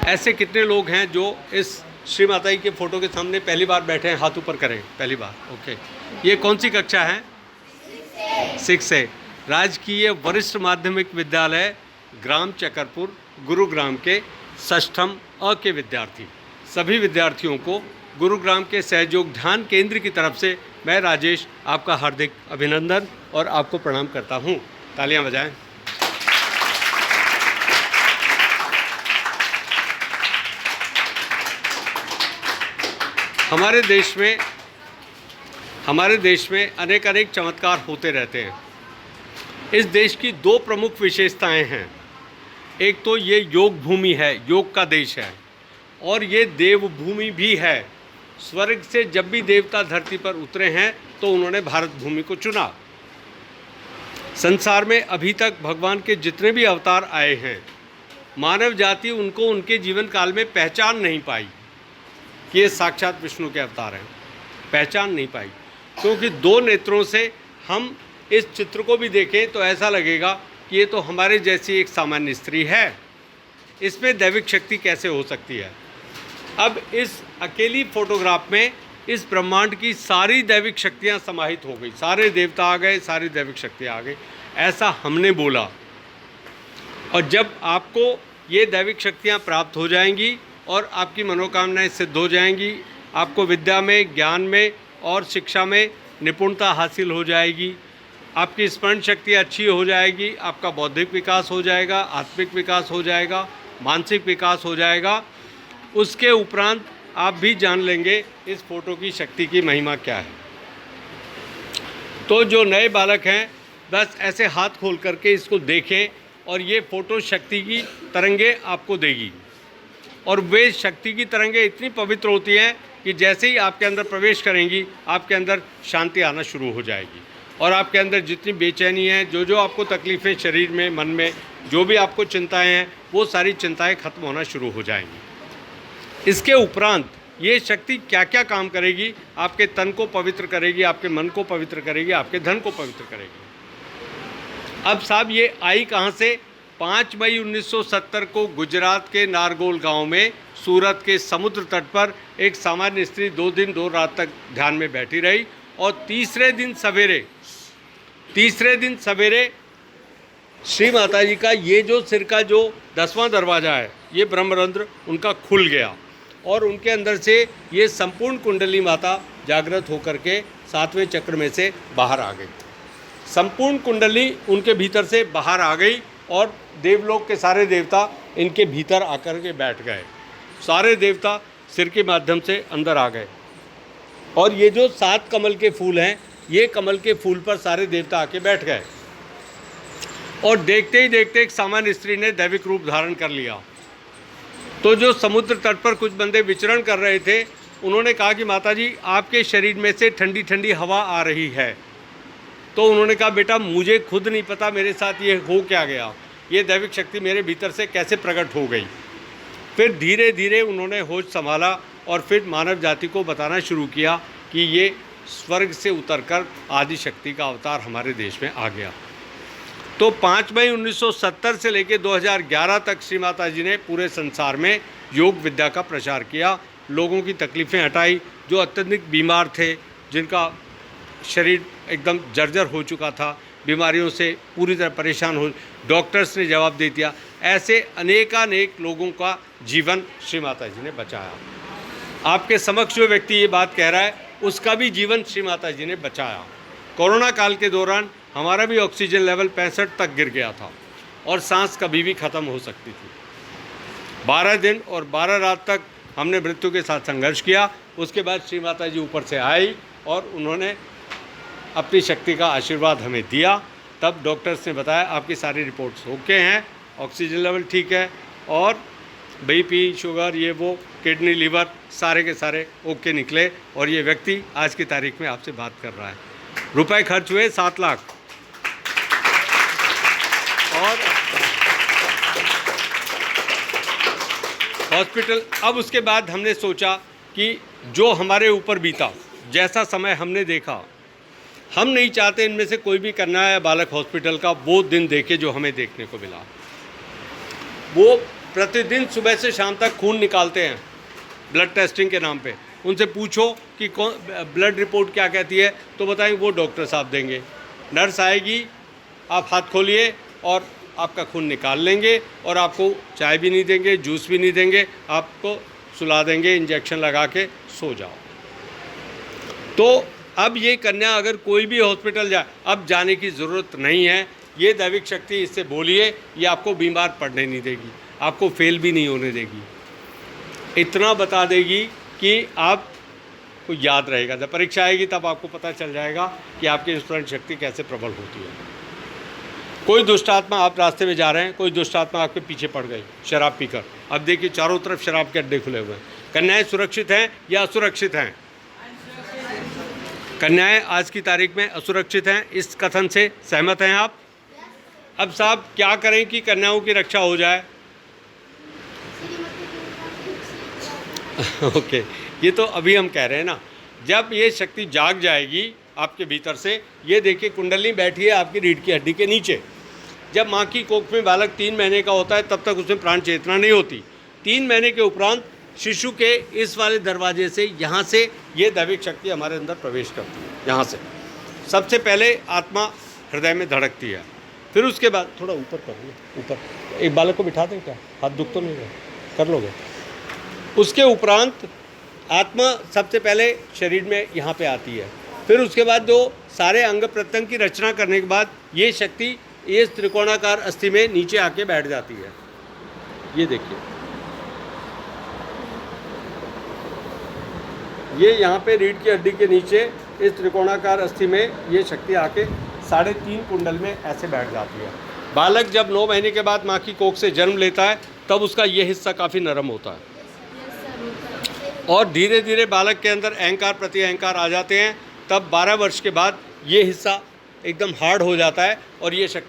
ऐसे कितने लोग हैं जो इस श्री माता जी के फ़ोटो के सामने पहली बार बैठे हैं? हाथ ऊपर करें। पहली बार, ओके। ये कौन सी कक्षा है? 6 है। राजकीय वरिष्ठ माध्यमिक विद्यालय ग्राम चकरपुर गुरुग्राम के षष्ठम अ के विद्यार्थी। सभी विद्यार्थियों को गुरुग्राम के सहयोग ध्यान केंद्र की तरफ से मैं राजेश आपका हार्दिक अभिनंदन और आपको प्रणाम करता हूँ। तालियां बजाएं। हमारे देश में अनेक चमत्कार होते रहते हैं। इस देश की दो प्रमुख विशेषताएं हैं। एक तो ये योग भूमि है, योग का देश है, और ये देवभूमि भी है। स्वर्ग से जब भी देवता धरती पर उतरे हैं तो उन्होंने भारत भूमि को चुना। संसार में अभी तक भगवान के जितने भी अवतार आए हैं, मानव जाति उनको उनके जीवन काल में पहचान नहीं पाई कि ये साक्षात विष्णु के अवतार हैं। पहचान नहीं पाई, क्योंकि दो नेत्रों से हम इस चित्र को भी देखें तो ऐसा लगेगा कि ये तो हमारे जैसी एक सामान्य स्त्री है, इसमें दैविक शक्ति कैसे हो सकती है। अब इस अकेली फोटोग्राफ में इस ब्रह्मांड की सारी दैविक शक्तियाँ समाहित हो गई। सारे देवता आ गए, सारी दैविक शक्तियाँ आ गई, ऐसा हमने बोला। और जब आपको ये दैविक शक्तियाँ प्राप्त हो जाएंगी और आपकी मनोकामनाएं सिद्ध हो जाएंगी, आपको विद्या में, ज्ञान में और शिक्षा में निपुणता हासिल हो जाएगी, आपकी स्मरण शक्ति अच्छी हो जाएगी, आपका बौद्धिक विकास हो जाएगा, आत्मिक विकास हो जाएगा, मानसिक विकास हो जाएगा। उसके उपरांत आप भी जान लेंगे इस फोटो की शक्ति की महिमा क्या है। तो जो नए बालक हैं, बस ऐसे हाथ खोल करके इसको देखें और ये फ़ोटो शक्ति की तरंगें आपको देगी। और वे शक्ति की तरंगें इतनी पवित्र होती हैं कि जैसे ही आपके अंदर प्रवेश करेंगी, आपके अंदर शांति आना शुरू हो जाएगी, और आपके अंदर जितनी बेचैनी है, जो आपको तकलीफ़ें शरीर में, मन में, जो भी आपको चिंताएं हैं, वो सारी चिंताएं खत्म होना शुरू हो जाएंगी। इसके उपरांत ये शक्ति क्या क्या काम करेगी? आपके तन को पवित्र करेगी, आपके मन को पवित्र करेगी, आपके धन को पवित्र करेगी। अब साहब ये आई कहाँ से? 5 मई 1970 को गुजरात के नारगोल गांव में सूरत के समुद्र तट पर एक सामान्य स्त्री 2 दिन 2 रात तक ध्यान में बैठी रही, और तीसरे दिन सवेरे श्री माता जी का ये जो सिर का जो 10वां दरवाज़ा है, ये ब्रह्मरंध्र उनका खुल गया, और उनके अंदर से ये संपूर्ण कुंडली माता जागृत होकर के 7वें चक्र में से बाहर आ गई। संपूर्ण कुंडली उनके भीतर से बाहर आ गई, और देवलोक के सारे देवता इनके भीतर आकर के बैठ गए। सारे देवता सिर के माध्यम से अंदर आ गए, और ये जो 7 कमल के फूल हैं, ये कमल के फूल पर सारे देवता आके बैठ गए। और देखते ही देखते एक सामान्य स्त्री ने दैविक रूप धारण कर लिया। तो जो समुद्र तट पर कुछ बंदे विचरण कर रहे थे, उन्होंने कहा कि माता जी, आपके शरीर में से ठंडी ठंडी हवा आ रही है। तो उन्होंने कहा, बेटा मुझे खुद नहीं पता मेरे साथ ये हो क्या गया, ये दैविक शक्ति मेरे भीतर से कैसे प्रकट हो गई। फिर धीरे धीरे उन्होंने होश संभाला और फिर मानव जाति को बताना शुरू किया कि ये स्वर्ग से उतरकर आदि शक्ति का अवतार हमारे देश में आ गया। तो 5 मई 1970 से लेकर 2011 तक श्री माता जी ने पूरे संसार में योग विद्या का प्रचार किया, लोगों की तकलीफ़ें हटाई, जो अत्यधिक बीमार थे, जिनका शरीर एकदम जर्जर हो चुका था, बीमारियों से पूरी तरह परेशान हो, डॉक्टर्स ने जवाब दे दिया। ऐसे अनेकानेक लोगों का जीवन श्री माता जी ने बचाया। आपके समक्ष जो व्यक्ति ये बात कह रहा है, उसका भी जीवन श्री माता जी ने बचाया। कोरोना काल के दौरान हमारा भी ऑक्सीजन लेवल 65 तक गिर गया था, और सांस कभी भी ख़त्म हो सकती थी। 12 दिन और 12 रात तक हमने मृत्यु के साथ संघर्ष किया। उसके बाद श्री माता जी ऊपर से आई और उन्होंने अपनी शक्ति का आशीर्वाद हमें दिया। तब डॉक्टर्स ने बताया आपकी सारी रिपोर्ट्स ओके हैं, ऑक्सीजन लेवल ठीक है, और बीपी, शुगर, ये वो, किडनी, लीवर, सारे के सारे ओके निकले। और ये व्यक्ति आज की तारीख में आपसे बात कर रहा है। रुपए खर्च हुए 7 लाख। और हॉस्पिटल। अब उसके बाद हमने सोचा कि जो हमारे ऊपर बीता, जैसा समय हमने देखा, हम नहीं चाहते इनमें से कोई भी कन्या या बालक हॉस्पिटल का वो दिन देखे जो हमें देखने को मिला। वो प्रतिदिन सुबह से शाम तक खून निकालते हैं ब्लड टेस्टिंग के नाम पे। उनसे पूछो कि कौन ब्लड रिपोर्ट क्या कहती है, तो बताएंगे वो डॉक्टर साहब देंगे। नर्स आएगी, आप हाथ खोलिए और आपका खून निकाल लेंगे और आपको चाय भी नहीं देंगे, जूस भी नहीं देंगे, आपको सुला देंगे, इंजेक्शन लगा के सो जाओ। तो अब ये कन्या अगर कोई भी हॉस्पिटल जाए, अब जाने की ज़रूरत नहीं है। ये दैविक शक्ति इससे बोलिए, ये आपको बीमार पड़ने नहीं देगी, आपको फेल भी नहीं होने देगी। इतना बता देगी कि आपको याद रहेगा। जब परीक्षा आएगी तब आपको पता चल जाएगा कि आपकी स्मरण शक्ति कैसे प्रबल होती है। कोई दुष्ट आत्मा, आप रास्ते में जा रहे हैं, कोई दुष्ट आत्मा आपके पीछे पड़ गई शराब पीकर, अब देखिए चारों तरफ शराब के अड्डे खुले हुए हैं। कन्याएं सुरक्षित हैं या असुरक्षित हैं? कन्याएं आज की तारीख में असुरक्षित हैं। इस कथन से सहमत हैं आप? अब साहब क्या करें कि कन्याओं की रक्षा हो जाए? ओके, ये तो अभी हम कह रहे हैं ना, जब ये शक्ति जाग जाएगी आपके भीतर से। ये देखिए कुंडली बैठी है आपकी रीढ़ की हड्डी के नीचे। जब माँ की कोख में बालक 3 महीने का होता है तब तक उसमें प्राण चेतना नहीं होती। 3 महीने के उपरांत शिशु के इस वाले दरवाजे से, यहाँ से ये दैविक शक्ति हमारे अंदर प्रवेश करती है। यहाँ से सबसे पहले आत्मा हृदय में धड़कती है, फिर उसके बाद थोड़ा ऊपर करो, ऊपर एक बालक को बिठा दें क्या? हाथ दुख तो नहीं रहा, कर लोगे? उसके उपरांत आत्मा सबसे पहले शरीर में यहाँ पे आती है, फिर उसके बाद जो सारे अंग प्रत्यंग की रचना करने के बाद ये शक्ति इस त्रिकोणाकार अस्थि में नीचे आके बैठ जाती है। ये देखिए, ये यहाँ पे रीढ़ की हड्डी के नीचे इस त्रिकोणाकार अस्थि में ये शक्ति आके 3.5 कुंडल में ऐसे बैठ जाती है। बालक जब 9 महीने के बाद माँ की कोख से जन्म लेता है तब उसका ये हिस्सा काफ़ी नरम होता है और धीरे धीरे बालक के अंदर अहंकार प्रति अहंकार आ जाते हैं। तब 12 वर्ष के बाद ये हिस्सा एकदम हार्ड हो जाता है और ये शक्ति